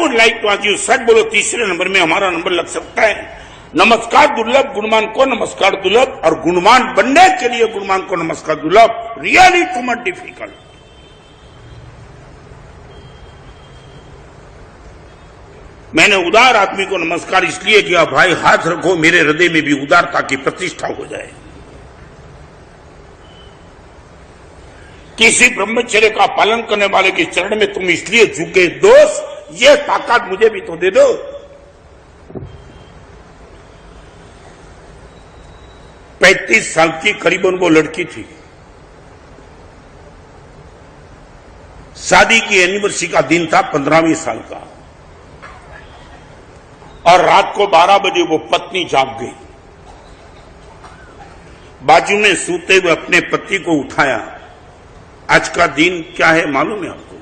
Would like to ask you, सच बोलो तीसरे नंबर में हमारा नंबर लग सकता है। नमस्कार दुर्लभ, गुणमान को नमस्कार दुर्लभ, और गुणमान बनने के लिए गुणमान को नमस्कार दुर्लभ, रियली टू मच डिफिकल्ट। मैंने उदार आदमी को नमस्कार इसलिए किया, भाई हाथ रखो मेरे हृदय में भी उदारता की प्रतिष्ठा हो जाए। किसी ब्रह्मचर्य का पालन करने वाले के चरण में तुम इसलिए झुके, दोस्त ये ताकत मुझे भी तो दे दो। पैंतीस साल की करीबन वो लड़की थी, शादी की एनिवर्सरी का दिन था, 15वें साल का, और रात को 12 बजे वो पत्नी जाग गई। बाजू में सूते हुए अपने पति को उठाया। आज का दिन क्या है मालूम है आपको?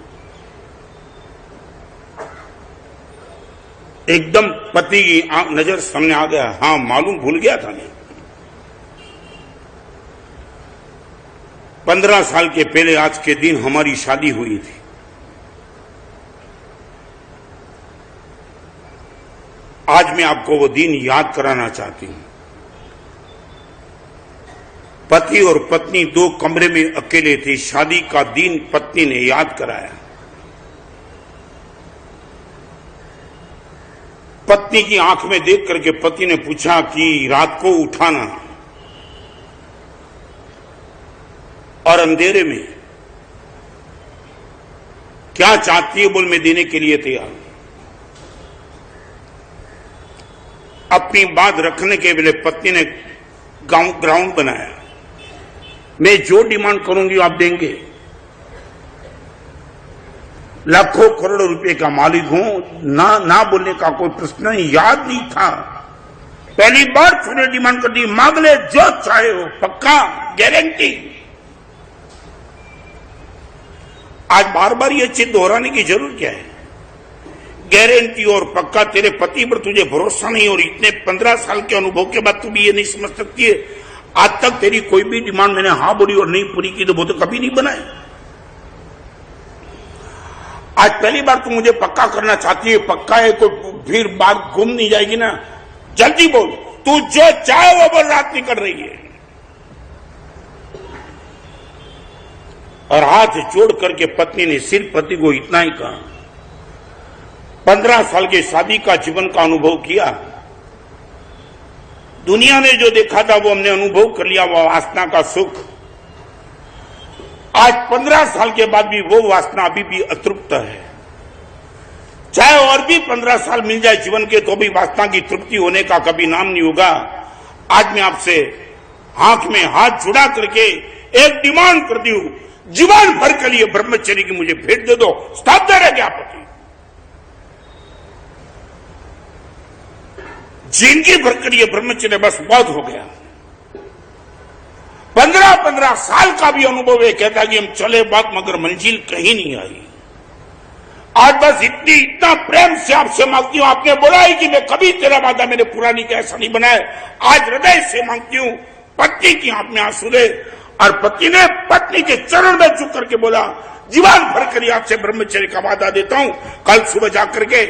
एकदम पति की नजर सामने आ गया। हाँ मालूम, भूल गया था मैं। 15 साल के पहले आज के दिन हमारी शादी हुई थी। आज मैं आपको वो दिन याद कराना चाहती हूं। पति और पत्नी 2 कमरे में अकेले थे। शादी का दिन पत्नी ने याद कराया। पत्नी की आंख में देख करके पति ने पूछा कि रात को उठाना, और अंधेरे में क्या चाहती है बोल, मैं देने के लिए तैयार हूं। अपनी बात रखने के लिए पत्नी ने ग्राउंड बनाया। मैं जो डिमांड करूंगी आप देंगे। लाखों करोड़ों रुपए का मालिक हूं, ना बोलने का कोई प्रश्न याद नहीं था। पहली बार फिर डिमांड कर दी, मांग ले जो चाहे हो, पक्का, गारंटी। आज बार बार ये चीज दोहराने की जरूरत क्या है? गारंटी और पक्का। तेरे पति पर तुझे भरोसा नहीं, और इतने 15 साल के अनुभव के बाद तू भी ये नहीं समझ सकती है। आज तक तेरी कोई भी डिमांड मैंने हाँ बोली और नहीं पूरी की तो वो तो कभी नहीं बनाए। आज पहली बार तू मुझे पक्का करना चाहती है, पक्का है, कोई फिर बात घूम नहीं जाएगी ना। जल्दी बोल, तू जो चाहे वो बोल, रात निकल रही है। और हाथ जोड़ करके पत्नी ने सिर्फ पति को इतना ही कहा। 15 साल के शादी का जीवन का अनुभव किया। दुनिया ने जो देखा था वो हमने अनुभव कर लिया, वो वासना का सुख। आज 15 साल के बाद भी वो वासना अभी भी अतृप्त है। चाहे और भी 15 साल मिल जाए जीवन के, तो भी वासना की तृप्ति होने का कभी नाम नहीं होगा। आज मैं आपसे आंख में हाथ जुड़ा करके एक डिमांड करती हूं, जीवन भर के लिए ब्रह्मचर्य की मुझे भेंट दे दो। स्टॉप दे रहे क्या पति? जिंदगी भर के लिए ब्रह्मचर्य बस बहुत हो गया। 15 साल का भी अनुभव है, कहता कि हम चले बात मगर मंजिल कहीं नहीं आई। आज बस इतना प्रेम से आपसे मांगती हूं। आपने बोला है कि मैं कभी तेरा वादा मैंने पूरा नहीं किया, ऐसा नहीं बनाया। आज हृदय से मांगती हूं, पत्नी की आंख में आंसू दे। और पति ने पत्नी के चरण में झुक करके बोला, जीवन भर के लिए आपसे ब्रह्मचर्य का वादा देता हूं, कल सुबह जाकर के।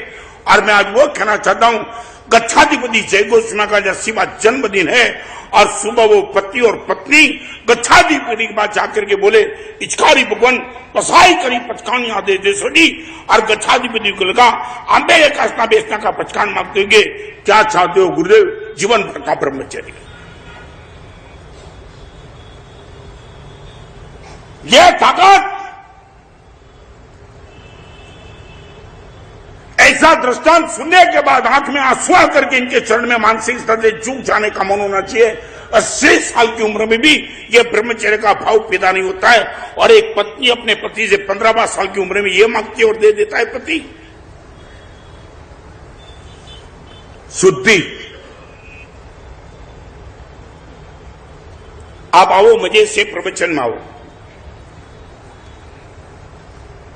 और मैं आज वो कहना चाहता हूं, गच्छाधिपति जय गोस्वामी का जब शिवा जन्मदिन है, और सुबह वो पति और पत्नी गच्छाधिपति के पास जाकर के बोले, इचकारी भगवान पसाई करी पचकान आदे देशोडी। और गच्छाधिपति को लगा, आंबे एक आसना बेचना का पचकान मांगते होंगे। क्या चाहते हो गुरुदेव? जीवन भर का ब्रह्मचर्य। यह ताकत, ऐसा दृष्टांत सुनने के बाद आंख में आंसू आकर के इनके चरण में मानसिक स्तर से झुक जाने का मन होना चाहिए। 80 साल की उम्र में भी यह ब्रह्मचर्य का भाव पैदा नहीं होता है। और एक पत्नी अपने पति से 15 साल की उम्र में यह मांगती है और दे देता है पति। शुद्धि। आप आओ, मजे से प्रवचन में आओ,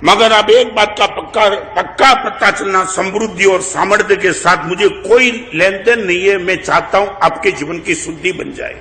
मगर अब एक बात का पक्का पता चलना, समृद्धि और सामर्थ्य के साथ मुझे कोई लेन देन नहीं है। मैं चाहता हूं आपके जीवन की शुद्धि बन जाए।